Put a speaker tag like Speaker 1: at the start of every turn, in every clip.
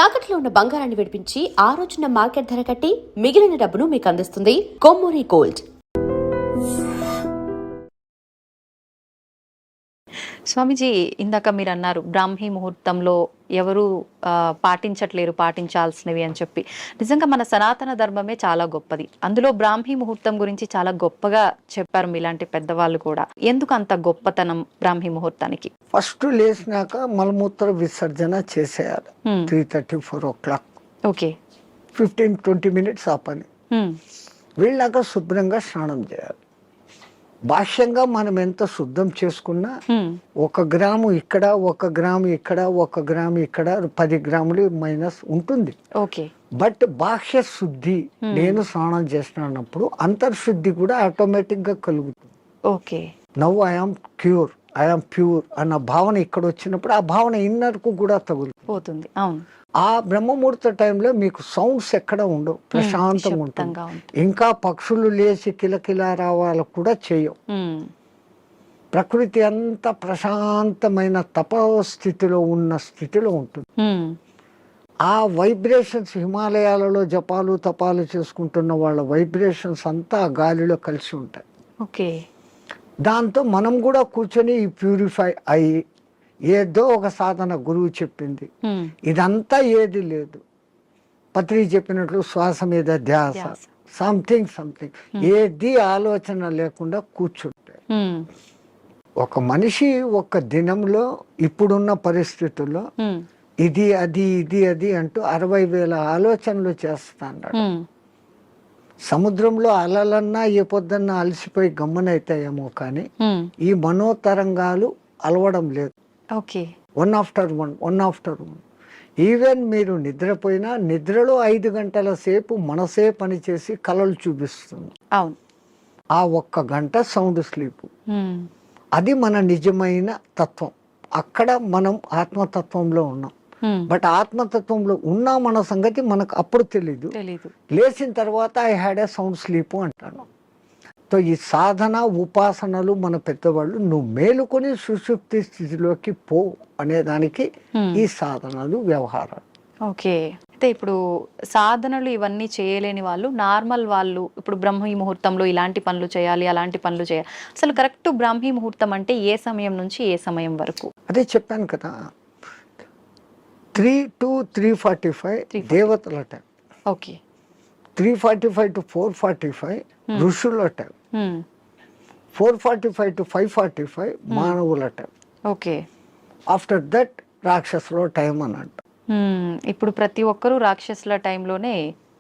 Speaker 1: తాకట్లో ఉన్న బంగారాన్ని విడిపించి ఆ రోజున మార్కెట్ ధర కట్టి మిగిలిన డబ్బును మీకు అందిస్తుంది కొమ్మూరి గోల్డ్.
Speaker 2: స్వామీజీ, ఇందాక మీరు అన్నారు బ్రాహ్మీ ముహూర్తంలో ఎవరు పాటించాల్సినవి అని చెప్పి. నిజంగా మన సనాతన ధర్మమే చాలా గొప్పది. అందులో బ్రాహ్మీ ముహూర్తం గురించి చాలా గొప్పగా చెప్పారు మీలాంటి పెద్దవాళ్ళు కూడా. ఎందుకు అంత గొప్పతనం బ్రాహ్మీ ముహూర్తానికి?
Speaker 3: ఫస్ట్ లేచినాక మలమూత్ర విసర్జన చేసేయాలి. 3:30, 4 o'clock.
Speaker 2: ఓకే.
Speaker 3: 15-20 minutes ఆ పని. వెళ్ళాక శుభ్రంగా స్నానం చేయాలి. బాహ్యంగా మనం ఎంత శుద్ధం చేసుకున్నా 1 గ్రాము ఇక్కడ, 1 గ్రాము ఇక్కడ, 1 గ్రాము ఇక్కడ, 10 గ్రాములు మైనస్ ఉంటుంది.
Speaker 2: ఓకే.
Speaker 3: బట్ బాహ్య శుద్ధి నేను స్నానం చేసినప్పుడు అంతర్శుద్ధి కూడా ఆటోమేటిక్ గా కలుగుతుంది.
Speaker 2: Okay.
Speaker 3: Now I am cure, I am pure అన్న భావన ఇక్కడ వచ్చినప్పుడు ఆ భావన ఇన్నర్ కు కూడా
Speaker 2: తగులుతుంది. అవును.
Speaker 3: ఆ బ్రహ్మముహూర్త టైంలో మీకు సౌండ్స్ ఎక్కడ ఉండవు, ప్రశాంతంగా ఉంటుంది. ఇంకా పక్షులు లేచి కిలకిలా రావాలు కూడా చేయవు. ప్రకృతి అంత ప్రశాంతమైన తపస్థితిలో ఉన్న స్థితిలో ఉంటుంది. ఆ వైబ్రేషన్స్ హిమాలయాలలో జపాలు తపాలు చేసుకుంటున్న వాళ్ళ వైబ్రేషన్స్ అంతా గాలిలో కలిసి ఉంటాయి.
Speaker 2: ఓకే.
Speaker 3: దాంతో మనం కూడా కూర్చొని ప్యూరిఫై అయ్యి ఏదో ఒక సాధన గురువు చెప్పింది, ఇదంతా ఏది లేదు. పత్రి చెప్పినట్లు శ్వాస మీద ధ్యాస, సంథింగ్ ఏది ఆలోచన లేకుండా కూర్చుంటే ఒక మనిషి ఒక దినంలో ఇప్పుడున్న పరిస్థితుల్లో ఇది అది ఇది అది అంటూ 60,000 ఆలోచనలు చేస్తాడు. సముద్రంలో అలలన్నా ఏ పొద్దున్నా అలసిపోయి గమ్మనైతాయేమో కానీ ఈ మనోతరంగాలు అలవడం లేదు.
Speaker 2: Okay.
Speaker 3: One after one. Even మీరు నిద్రపోయినా నిద్రలో 5 గంటల సేపు మనసే పనిచేసి కలలు చూపిస్తుంది.
Speaker 2: అవును.
Speaker 3: ఆ 1 గంట సౌండ్ స్లీప్, అది మన నిజమైన తత్వం. అక్కడ మనం ఆత్మతత్వంలో ఉన్నాం. బట్ ఆత్మతత్వంలో ఉన్నా మన సంగతి మనకు అప్పుడు తెలీదు. లేచిన తర్వాత I had a sound sleep అంటాను. సో ఈ సాధన ఉపాసనలు మన పెద్దవాళ్ళు నువ్వు మేలుకొని సుషుప్తి స్థితిలోకి పో అనేదానికి ఈ సాధనలు వ్యవహారాలు.
Speaker 2: ఓకే. అయితే ఇప్పుడు సాధనలు ఇవన్నీ చేయలేని వాళ్ళు, నార్మల్ వాళ్ళు ఇప్పుడు బ్రాహ్మీ ముహూర్తంలో ఇలాంటి పనులు చేయాలి, అలాంటి పనులు చేయాలి, అసలు కరెక్ట్ బ్రాహ్మీ ముహూర్తం అంటే ఏ సమయం నుంచి ఏ సమయం వరకు?
Speaker 3: అదే చెప్పాను కదా, 3 to 3:45 దేవతల టైం.
Speaker 2: ఓకే.
Speaker 3: 3:45 to 4:45 ఋషుల టైం. 4:45 to 5:45 మానవుల టైం.
Speaker 2: ఓకే.
Speaker 3: ఆఫ్టర్ దట్ రాక్షసుల టైం అన్నట్టు.
Speaker 2: ఇప్పుడు ప్రతి ఒక్కరూ రాక్షసుల టైంలోనే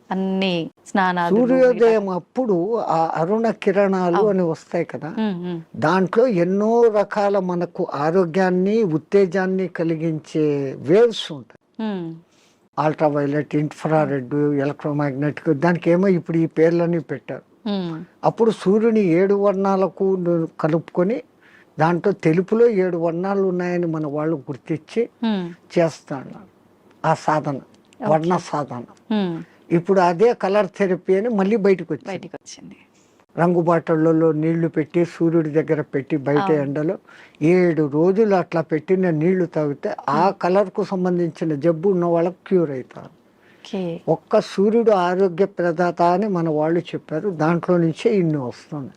Speaker 2: అన్ని స్నానాలు.
Speaker 3: సూర్యోదయం అప్పుడు ఆ అరుణ కిరణాలు అని వస్తాయి కదా, దాంట్లో ఎన్నో రకాల మనకు ఆరోగ్యాన్ని ఉత్తేజాన్ని కలిగించే వేవ్స్ ఉంటాయి. అల్ట్రావైలెట్, ఇన్ఫ్రారెడ్, ఎలక్ట్రోమాగ్నెటిక్, దానికి ఏమో ఇప్పుడు ఈ పేర్లన్నీ పెట్టారు. అప్పుడు సూర్యుని 7 వర్ణాలకు కలుపుకొని దాంట్లో తెలుపులో 7 వర్ణాలు ఉన్నాయని మన వాళ్ళు గుర్తించి చేస్తాడు ఆ సాధన, వర్ణ సాధన. ఇప్పుడు అదే కలర్ థెరపీ అని మళ్ళీ బయటకు వచ్చింది. రంగు బాటళ్ళలో నీళ్లు పెట్టి సూర్యుడి దగ్గర పెట్టి బయట ఎండలో 7 రోజులు అట్లా పెట్టిన నీళ్లు తాగితే ఆ కలర్ కు సంబంధించిన జబ్బు ఉన్న వాళ్ళకి క్యూర్ అవుతారు. ఒక్క సూర్యుడు ఆరోగ్య ప్రదాత అని మన వాళ్ళు చెప్పారు. దాంట్లో నుంచే ఇన్ని వస్తుంది.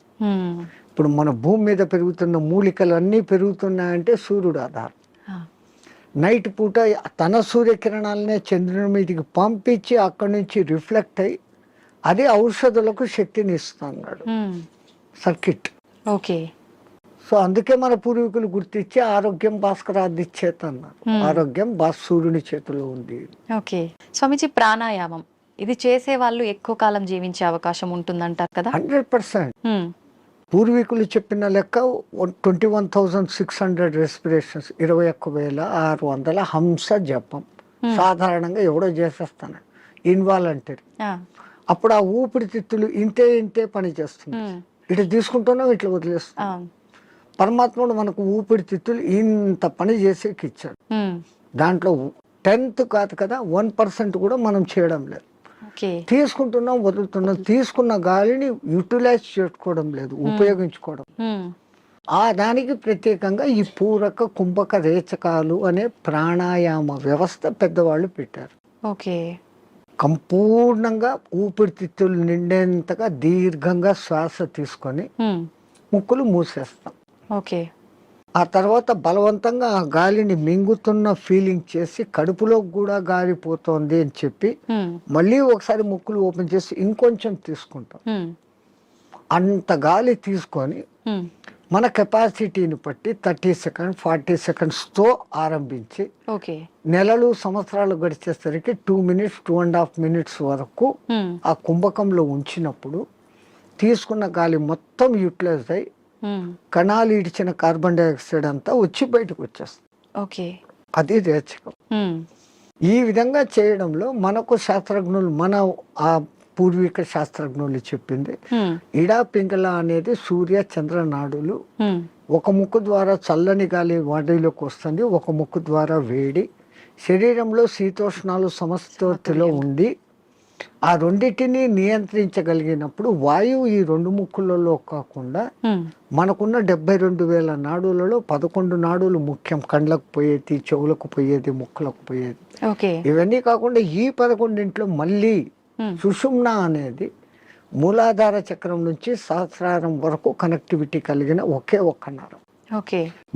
Speaker 3: ఇప్పుడు మన భూమి మీద పెరుగుతున్న మూలికలు అన్నీ పెరుగుతున్నాయంటే సూర్యుడు ఆధారం. నైట్ పూట తన సూర్యకిరణాలనే చంద్రుని మీదకి పంపించి అక్కడి నుంచి రిఫ్లెక్ట్ అయ్యి అదే ఔషధులకు శక్తిని ఇస్తున్నాడు సర్కిట్.
Speaker 2: ఓకే.
Speaker 3: సో అందుకే మన పూర్వీకులు గుర్తించి ఆరోగ్యం భాస్కరాది చేత అన్నారు. ఆరోగ్యం సూర్యుని చేతిలో ఉంది.
Speaker 2: ఓకే. స్వామిజీ, ప్రాణాయామం ఇది చేసే వాళ్ళు ఎక్కువ కాలం జీవించే అవకాశం ఉంటుందంటారు కదా?
Speaker 3: 100%. పూర్వీకులు చెప్పిన లెక్క 21,600 రెస్పిరేషన్స్, 21,600 హంస జపం సాధారణంగా ఎవడో చేసేస్తాను ఇన్వాలంటరీ. అప్పుడు ఆ ఊపిరితిత్తులు ఇంతే పని చేస్తుంది. ఇట్లా తీసుకుంటున్నాం, ఇట్లా వదిలేస్తున్నాం. పరమాత్ముడు మనకు ఊపిరితిత్తులు ఇంత పని చేసేకి ఇచ్చాడు. దాంట్లో 10th కాదు కదా, 1% కూడా మనం చేయడం లేదు. తీసుకుంటున్నాం, వదులుతున్నాం. తీసుకున్న గాలిని యూటిలైజ్ చేసుకోవడం లేదు, ఉపయోగించుకోవడం. ఆ దానికి ప్రత్యేకంగా ఈ పూరక కుంభక రేచకాలు అనే ప్రాణాయామ వ్యవస్థ పెద్దవాళ్ళు పెట్టారు.
Speaker 2: ఓకే.
Speaker 3: సంపూర్ణంగా ఊపిరితిత్తులు నిండేంతగా దీర్ఘంగా శ్వాస తీసుకొని ముక్కులు మూసేస్తాం.
Speaker 2: ఓకే.
Speaker 3: ఆ తర్వాత బలవంతంగా ఆ గాలిని మింగుతున్న ఫీలింగ్ చేసి కడుపులో కూడా గాలి పోతోంది అని చెప్పి మళ్ళీ ఒకసారి ముక్కులు ఓపెన్ చేసి ఇంకొంచెం తీసుకుంటాం. అంత గాలి తీసుకొని మన కెపాసిటీని బట్టి 30 సెకండ్స్ 40 సెకండ్స్తో ఆరంభించి నెలలు సంవత్సరాలు గడిచేసరికి 2 మినిట్స్ 2.5 మినిట్స్ వరకు ఆ కుంభకంలో ఉంచినప్పుడు తీసుకున్న గాలి మొత్తం యూటిలైజ్ అయి కణాలు ఇడిచిన కార్బన్ డైఆక్సైడ్ అంతా వచ్చి బయటకు వచ్చేస్తుంది. అది రేచకం. ఈ విధంగా చేయడంలో మనకు శాస్త్రజ్ఞులు మన ఆ పూర్వీక శాస్త్రజ్ఞులు చెప్పింది ఇడా పింగళ అనేది సూర్య చంద్ర నాడులు. ఒక ముక్కు ద్వారా చల్లని గాలి బాడీలోకి వస్తుంది, ఒక ముక్కు ద్వారా వేడి. శరీరంలో శీతోష్ణాలు సమస్థితిలో ఉండి ఆ రెండింటిని నియంత్రించగలిగినప్పుడు వాయువు ఈ 2 ముక్కులలో కాకుండా మనకున్న 72,000 నాడులలో 11 నాడులు ముఖ్యం. కండ్లకు పోయేది, చెవులకు పోయేది, ముక్కులకు పోయేది. ఇవన్నీ కాకుండా ఈ 11 మళ్ళీ సుషుమ్న అనేది మూలాధార చక్రం నుంచి సహస్రారం వరకు కనెక్టివిటీ కలిగిన ఒకే ఒక్క నరం.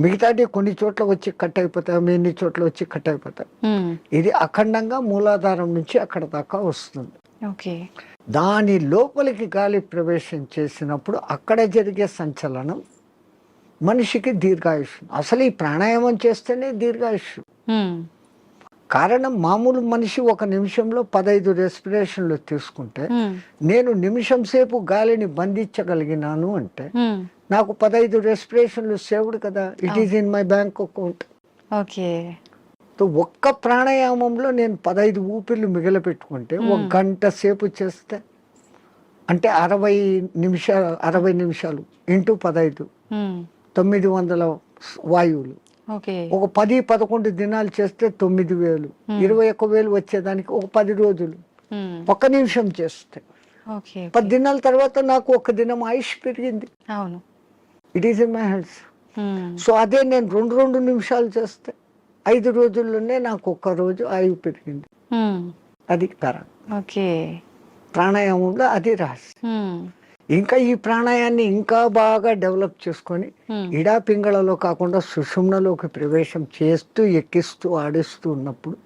Speaker 3: మిగతాటి కొన్ని చోట్ల వచ్చి కట్ అయిపోతాయి, ఎన్ని చోట్ల వచ్చి కట్ అయిపోతాయి. ఇది అఖండంగా మూలాధారం నుంచి అక్కడ దాకా వస్తుంది. దాని లోపలికి గాలి ప్రవేశం చేసినప్పుడు అక్కడ జరిగే సంచలనం మనిషికి దీర్ఘాయుష్. అసలు ఈ ప్రాణాయామం చేస్తేనే దీర్ఘాయుష్. కారణం మామూలు మనిషి ఒక నిమిషంలో 15 రెస్పిరేషన్లు తీసుకుంటే నేను నిమిషం సేపు గాలిని బంధించగలిగినాను అంటే నాకు 15 రెస్పిరేషన్లు సేవ్డ్ కదా. It is in my bank account. ఒక్క ప్రాణాయామంలో నేను 15 ఊపిర్లు మిగిలిపెట్టుకుంటే 1 గంట సేపు చేస్తే అంటే 60 నిమిషాలు ఇంటూ 15 900 వాయువులు. ఒక 10-11 దినాలు చేస్తే 9,000 21,000 వచ్చేదానికి ఒక 10 రోజులు 1 నిమిషం చేస్తే 10 దినాల తర్వాత నాకు 1 దినం ఆయుష్ పెరిగింది. It is in my hands. So అదే నేను 2 నిమిషాలు చేస్తే 5 రోజుల్లోనే నాకు 1 రోజు ఆయువు పెరిగింది. అది కారణం. ప్రాణాయామంలో అది రహస్యం. ఇంకా ఈ ప్రాణాయాన్ని ఇంకా బాగా డెవలప్ చేసుకొని ఇడా పింగళలో కాకుండా సుషుమ్నలోకి ప్రవేశం చేస్తూ ఎక్కిస్తూ ఆడిస్తూ ఉన్నప్పుడు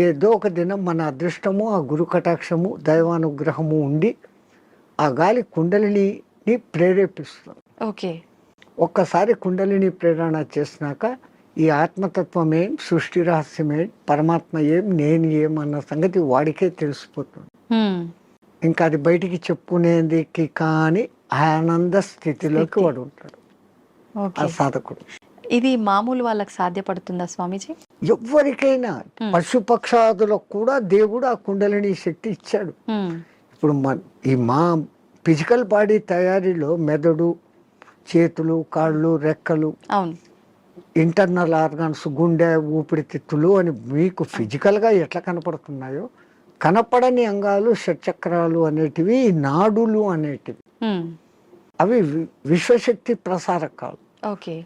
Speaker 3: ఏదో ఒక దినం మన అదృష్టము, ఆ గురు కటాక్షము, దైవానుగ్రహము ఉండి ఆ గాలి కుండలిని ప్రేరేపిస్తుంది. ఒక్కసారి కుండలిని ప్రేరణ చేసినాక ఈ ఆత్మతత్వం ఏం, సృష్టి రహస్యం ఏం, పరమాత్మ ఏం, నేను ఏం అన్న సంగతి వాడికే తెలిసిపోతుంది. ఇంకా అది బయటికి చెప్పుకునేది కానీ ఆనంద స్థితిలోకి వాడు ఉంటాడు ఆ సాధకుడు.
Speaker 2: ఇది మామూలు వాళ్ళకి సాధ్యపడుతుందా స్వామీజీ?
Speaker 3: ఎవరికైనా పశుపక్షాదులకు కూడా దేవుడు ఆ కుండలిని శక్తి ఇచ్చాడు. ఇప్పుడు ఈ మా ఫిజికల్ బాడీ తయారీలో మెదడు, చేతులు, కాళ్ళు, రెక్కలు, ఇంటర్నల్ ఆర్గాన్స్, గుండె, ఊపిరితిత్తులు అని మీకు ఫిజికల్గా ఎట్లా కనపడుతున్నాయో కనపడని అంగాలు షట్చక్రాలు అనేటివి, నాడులు అనేటివి అవి విశ్వశక్తి ప్రసారకాలు.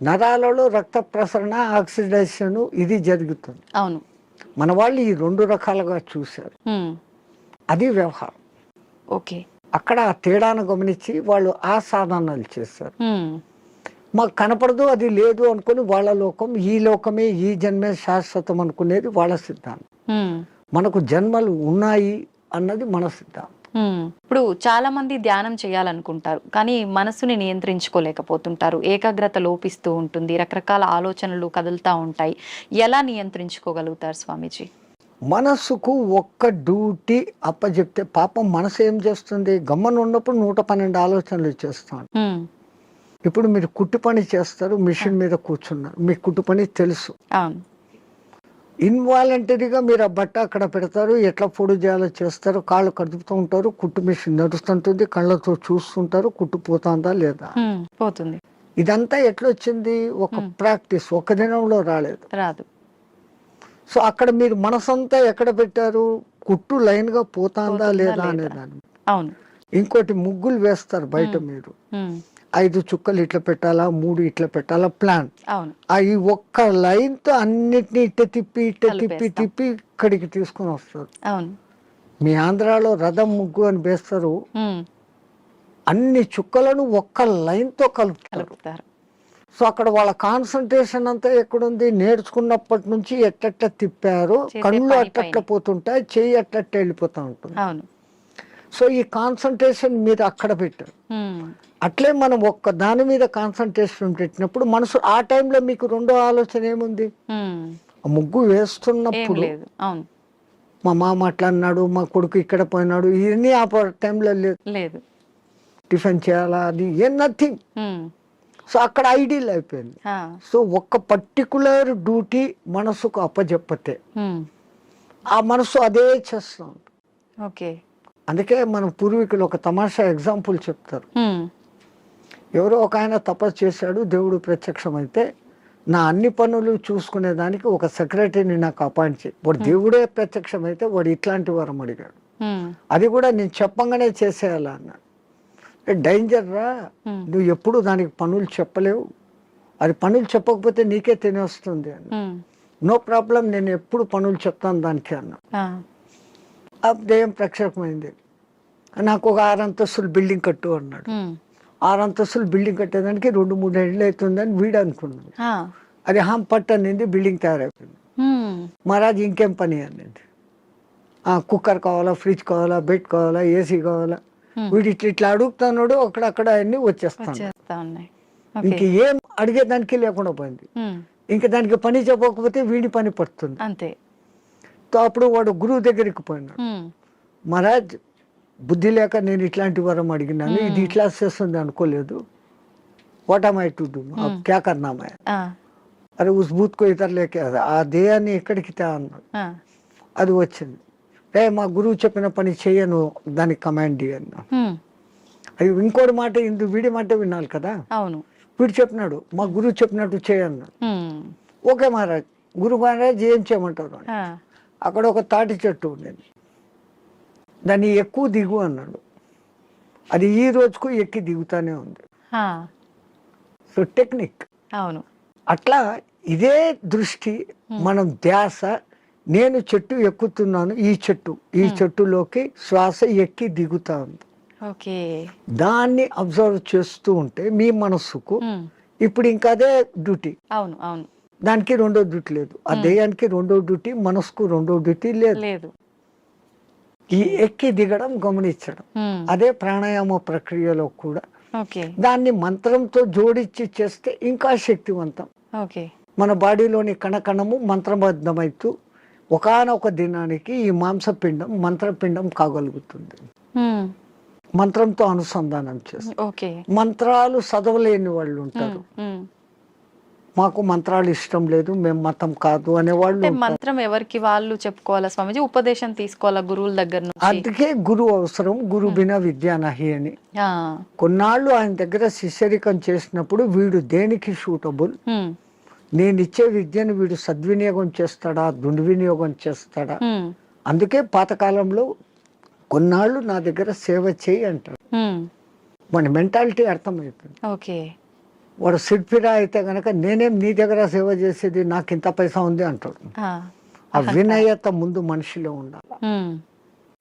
Speaker 3: నరాలలో రక్త ప్రసరణ, ఆక్సిడేషన్ ఇది జరుగుతుంది. మన వాళ్ళు ఈ 2 రకాలుగా చూశారు. అది వ్యవహారం. అక్కడ ఆ తేడాను గమనించి వాళ్ళు ఆ సాధనాలు చేశారు. మాకు కనపడదు, అది లేదు అనుకుని వాళ్ళ లోకం, ఈ లోకమే ఈ జన్మే శాశ్వతం అనుకునేది వాళ్ళ సిద్ధాంతం. మనకు జన్మలు ఉన్నాయి అన్నది మన సిద్ధాంతం.
Speaker 2: ఇప్పుడు చాలా మంది ధ్యానం చేయాలనుకుంటారు కానీ మనసుని నియంత్రించుకోలేకపోతుంటారు. ఏకాగ్రత లోపిస్తూ ఉంటుంది, రకరకాల ఆలోచనలు కదులుతూ ఉంటాయి. ఎలా నియంత్రించుకోగలుగుతారు స్వామీజీ?
Speaker 3: మనసుకు ఒక్క డ్యూటీ అప్పచెప్తే పాపం మనసు ఏం చేస్తుంది? గమ్మన ఉన్నప్పుడు 112 ఆలోచనలు చేస్తాను. ఇప్పుడు మీరు కుట్టు పని చేస్తారు, మిషన్ మీద కూర్చున్నారు, మీకు కుట్టు పని తెలుసు. ఇన్వాలంటరీగా మీరు ఆ బట్ట అక్కడ పెడతారు, ఎట్లా పొడి చేయాలో చేస్తారు, కాళ్ళు కదుపుతూ ఉంటారు, కుట్టు మిషన్ నడుస్తుంటుంది, కళ్ళతో చూస్తుంటారు, కుట్టు పోతుందా లేదా
Speaker 2: పోతుంది.
Speaker 3: ఇదంతా ఎట్లొచ్చింది? ఒక ప్రాక్టీస్, ఒక దినంలో రాదు. సో అక్కడ మీరు మనసంతా ఎక్కడ పెట్టారు? కుట్టు లైన్ గా పోతుందా లేదా అనేదాన్ని. ఇంకోటి ముగ్గులు వేస్తారు బయట మీరు, 5 చుక్కలు ఇట్లా పెట్టాలా, 3 ఇట్లా పెట్టాలా ప్లాన్.
Speaker 2: అవును.
Speaker 3: ఈ ఒక్క లైన్ తో అన్నిటినీ ఇట్ట తిప్పి
Speaker 2: కలిపేస్తాం.
Speaker 3: తిప్పి ఇక్కడికి తీసుకొని వస్తారు.
Speaker 2: అవును.
Speaker 3: మీ ఆంధ్రాలో రథం ముగ్గు అని వేస్తారు,
Speaker 2: ఉమ్.
Speaker 3: అన్ని చుక్కలను ఒక్క లైన్ తో కలుపుతారు.
Speaker 2: కలుపుతారు.
Speaker 3: సో అక్కడ వాళ్ళ కాన్సన్ట్రేషన్ అంతా ఎక్కడుంది, నేర్చుకున్నప్పటి నుంచి ఎట్టట్ట తిప్పారు,
Speaker 2: చేసే
Speaker 3: కళ్ళు
Speaker 2: పని
Speaker 3: అట్టట్ల
Speaker 2: పైన.
Speaker 3: పోతుంటాయి, చెయ్యి అట్టట్ట వెళ్ళిపోతూ ఉంటుంది.
Speaker 2: అవును.
Speaker 3: సో ఈ కాన్సన్ట్రేషన్ మీరు అక్కడ పెట్టారు.
Speaker 2: ఉమ్.
Speaker 3: అట్లే మనం ఒక్క దాని మీద కాన్సన్ట్రేషన్ పెట్టినప్పుడు మనసు ఆ టైంలో మీకు రెండో ఆలోచన ఏముంది,
Speaker 2: ఉమ్.
Speaker 3: ఆ ముగ్గు
Speaker 2: ఏం
Speaker 3: వేస్తున్నప్పుడు
Speaker 2: లేదు. అవును.
Speaker 3: మా మామ అట్లా అన్నాడు, మా కొడుకు ఇక్కడ పోయినాడు, ఇవన్నీ ఆ టైంలో లేదు.
Speaker 2: లేదు.
Speaker 3: టిఫిన్ చేయాలా, అది ఏం నథింగ్.
Speaker 2: ఉమ్.
Speaker 3: సో అక్కడ ఐడియల్ అయిపోయింది.
Speaker 2: ఆ.
Speaker 3: సో ఒక్క పర్టికులర్ డ్యూటీ మనసుకు అప్పచెప్పతే
Speaker 2: ఉమ్.
Speaker 3: ఆ మనసు అదే చేస్తాం.
Speaker 2: ఓకే.
Speaker 3: అందుకే మన పూర్వీకులు ఒక తమాషా ఎగ్జాంపుల్ చెప్తారు.
Speaker 2: ఉమ్.
Speaker 3: ఎవరో ఒక ఆయన తపస్సు చేశాడు, దేవుడు ప్రత్యక్షమైతే నా అన్ని పనులు చూసుకునేదానికి ఒక సెక్రటరీని నాకు అపాయింట్ చేయి. వాడు దేవుడే ప్రత్యక్షమైతే వాడు ఇట్లాంటి వరం అడిగాడు,
Speaker 2: ఉమ్.
Speaker 3: అది కూడా నేను చెప్పంగానే చేసేయాలా అన్నాడు. డేంజర్ రా, నువ్వు ఎప్పుడు దానికి పనులు చెప్పలేవు, అది పనులు చెప్పకపోతే నీకే తినేస్తుంది అని.
Speaker 2: ఉమ్.
Speaker 3: నో ప్రాబ్లం, నేను ఎప్పుడు పనులు చెప్తాను దానికి అన్నా.
Speaker 2: ఆ.
Speaker 3: ఆ దెయ్యం ప్రత్యక్షమైంది, నాకు ఒక 6 అంతస్తులు బిల్డింగ్ కట్టు అన్నాడు.
Speaker 2: ఉమ్.
Speaker 3: 6 అంతస్తులు బిల్డింగ్ కట్టేదానికి 2-3 ఏళ్ళు అవుతుందని వీడు అనుకున్నాడు.
Speaker 2: ఆ.
Speaker 3: అది పట్టు అనింది, బిల్డింగ్ తయారైపోయింది.
Speaker 2: ఉమ్.
Speaker 3: మహారాజ్ ఇంకేం పని అనింది, కుక్కర్ కావాలా, ఫ్రిడ్జ్ కావాలా, బెడ్ కావాలా, ఏసీ కావాలా. వీడు ఇట్లా అడుగుతున్నాడు, అక్కడక్కడ అన్ని వచ్చేస్తాను.
Speaker 2: చేస్తా ఉన్నాయి.
Speaker 3: ఇంక ఏం అడిగేదానికి లేకుండా పోయింది.
Speaker 2: ఉమ్.
Speaker 3: ఇంకా దానికి పని చెప్పకపోతే వీడి పని పడుతుంది.
Speaker 2: అంతే.
Speaker 3: తో అప్పుడు వాడు గురువు దగ్గరికి పోయినాడు.
Speaker 2: ఉమ్.
Speaker 3: మహారాజ్ బుద్ధి లేక నేను ఇట్లాంటి వరం అడిగినాను, ఇది ఇట్లా చేస్తుంది అనుకోలేదు, what am I to do, अब क्या करना मैं.
Speaker 2: ఆ.
Speaker 3: అరే ఉస్ బూత్ కో ఇతర లేకే ఆ దేయాన్ని ఎక్కడికి తా అన్నాడు.
Speaker 2: ఆ.
Speaker 3: అది వచ్చింది. మా గురువు చెప్పిన పని చేయను, దానికి కమాండ్ అన్నా.
Speaker 2: ఉమ్.
Speaker 3: అది ఇంకోటి మాట, వీడి మాట వినాలి కదా.
Speaker 2: అవును.
Speaker 3: వీడు చెప్పినాడు, మా గురువు చెప్పినట్టు చేయన్నాడు.
Speaker 2: ఉమ్.
Speaker 3: ఓకే మహారాజ్, గురు మహారాజ్ ఏం చేయమంటారు అని.
Speaker 2: ఆ.
Speaker 3: అక్కడ ఒక తాటి చెట్టు ఉండేది, దాన్ని ఎక్కువ దిగు అన్నాడు. అది ఈ రోజుకు ఎక్కి దిగుతానే ఉంది.
Speaker 2: ఆ.
Speaker 3: So technique.
Speaker 2: అవును.
Speaker 3: అట్లా ఇదే దృష్టి, మనం ధ్యాస, నేను చెట్టు ఎక్కుతున్నాను, ఈ చెట్టులోకి శ్వాస ఎక్కి దిగుతా ఉంది,
Speaker 2: ఓకే.
Speaker 3: దాన్ని అబ్జర్వ్ చేస్తూ ఉంటే మీ మనస్సుకు
Speaker 2: ఉమ్.
Speaker 3: ఇప్పుడు ఇంకా అదే డ్యూటీ.
Speaker 2: అవును. అవును.
Speaker 3: దానికి రెండో డ్యూటీ లేదు, ఆ దేయానికి రెండో డ్యూటీ, మనసుకు రెండో డ్యూటీ లేదు.
Speaker 2: లేదు.
Speaker 3: ఈ ఎక్కి దిగడం గమనించడం,
Speaker 2: ఉమ్.
Speaker 3: అదే ప్రాణాయామ ప్రక్రియలో కూడా
Speaker 2: ఓకే.
Speaker 3: దాన్ని మంత్రంతో జోడించి చేస్తే ఇంకా శక్తివంతం.
Speaker 2: ఓకే.
Speaker 3: మన బాడీలోని కణకణము మంత్రబద్ధమైతూ ఒకానొక దినానికి ఈ మాంసపిండం మంత్రపిండం కాగలుగుతుంది.
Speaker 2: ఉమ్.
Speaker 3: మంత్రంతో అనుసంధానం చేస్తారు.
Speaker 2: ఓకే.
Speaker 3: మంత్రాలు చదవలేని వాళ్ళు ఉంటారు,
Speaker 2: ఉమ్.
Speaker 3: మాకు మంత్రాలు ఇష్టం లేదు, మేము మతం కాదు అనేవాళ్ళు
Speaker 2: అంటే
Speaker 3: ఉంటారు.
Speaker 2: మంత్రం ఎవరికి వాళ్ళు చెప్పుకోవాలా స్వామిజీ, ఉపదేశం తీసుకోవాలా గురువుల దగ్గర నుంచి?
Speaker 3: అందుకే గురువు అవసరం, గురు బినా విద్యా నహి అని.
Speaker 2: ఆ.
Speaker 3: కొన్నాళ్ళు ఆయన దగ్గర శిష్యరికం చేసినప్పుడు వీడు దేనికి సూటబుల్,
Speaker 2: ఉమ్.
Speaker 3: నేను ఇచ్చే విద్యను వీడు సద్వినియోగం చేస్తాడా, దుర్వినియోగం చేస్తాడా.
Speaker 2: ఉమ్.
Speaker 3: అందుకే పాతకాలంలో కొన్నాళ్ళు నా దగ్గర సేవ చేయి అంటారు.
Speaker 2: ఉమ్.
Speaker 3: మన మెంటాలిటీ అర్థమవుతుంది.
Speaker 2: ఓకే.
Speaker 3: వాడు సిడ్పిరా అయితే గనక నేనేం నీ దగ్గర సేవ చేసేది, నాకు ఇంత పైసా ఉంది అంటాడు.
Speaker 2: ఆ.
Speaker 3: ఆ వినయత ముందు మనిషిలో ఉండాలి.
Speaker 2: ఉమ్.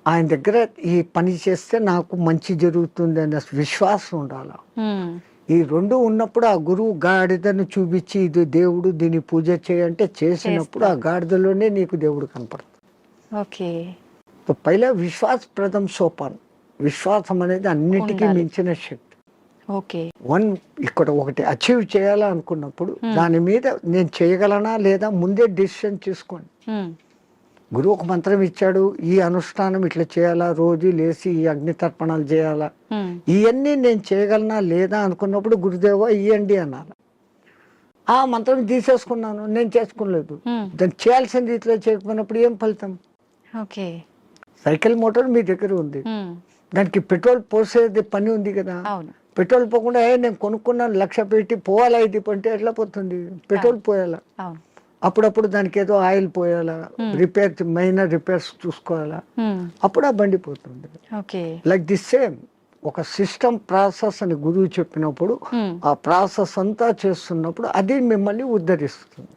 Speaker 3: ఆయన దగ్గర ఈ పని చేస్తే నాకు మంచి జరుగుతుంది అనే విశ్వాసం ఉండాలి.
Speaker 2: ఉమ్.
Speaker 3: ఈ రెండు ఉన్నప్పుడు ఆ గురువు గాడిదను చూపించి ఇది దేవుడు, దీన్ని పూజ చేయంటే చేసినప్పుడు ఆ గాడిదలోనే నీకు దేవుడు కనపడుతుంది.
Speaker 2: ఓకే.
Speaker 3: పైలా విశ్వాస ప్రథం సోపాన్. విశ్వాసం అనేది అన్నిటికీ
Speaker 2: ఉండాలి.
Speaker 3: మించిన శక్తి.
Speaker 2: ఓకే.
Speaker 3: ఇక్కడ ఒకటి అచీవ్ చేయాలనుకున్నప్పుడు దాని మీద నేను చేయగలనా లేదా ముందే డిసిషన్ తీసుకోండి.
Speaker 2: ఉమ్.
Speaker 3: గురువు ఒక మంత్రం ఇచ్చాడు, ఈ అనుష్ఠానం ఇట్లా చేయాలా, రోజు లేచి ఈ అగ్ని తర్పణాలు చేయాలా,
Speaker 2: ఉమ్.
Speaker 3: ఇవన్నీ నేను చేయగలనా లేదా అనుకున్నప్పుడు గురుదేవ ఇయ్యండి అనాలి. ఆ మంత్రం తీసేసుకున్నాను, నేను చేసుకోలేదు,
Speaker 2: ఉమ్.
Speaker 3: దాన్ని చేయాల్సిన రీతిలో చేయకపోయినప్పుడు ఏం ఫలితం.
Speaker 2: ఓకే.
Speaker 3: సైకిల్ మోటార్ మీ దగ్గర ఉంది,
Speaker 2: ఉమ్.
Speaker 3: దానికి పెట్రోల్ పోసేది పని ఉంది కదా.
Speaker 2: అవును.
Speaker 3: పెట్రోల్ పోకుండా నేను కొనుక్కున్నాను 1,00,000 పెట్టి పోవాలా ఇది అంటే ఎట్లా పోతుంది, పెట్రోల్ పోయాలా.
Speaker 2: అవును.
Speaker 3: అప్పుడప్పుడు దానికి ఏదో ఆయిల్ పోయాలా, రిపేర్ మైనర్ రిపేర్స్ చూసుకోవాలా,
Speaker 2: ఉమ్.
Speaker 3: అప్పుడు ఆ బండి పోతుంది.
Speaker 2: ఓకే.
Speaker 3: లైక్ దిస్ సేమ్ ఒక సిస్టమ్ ప్రాసెస్ అని గురువు చెప్పినప్పుడు ఆ ప్రాసెస్ అంతా చేస్తున్నప్పుడు అది మిమ్మల్ని ఉద్ధరిస్తుంది.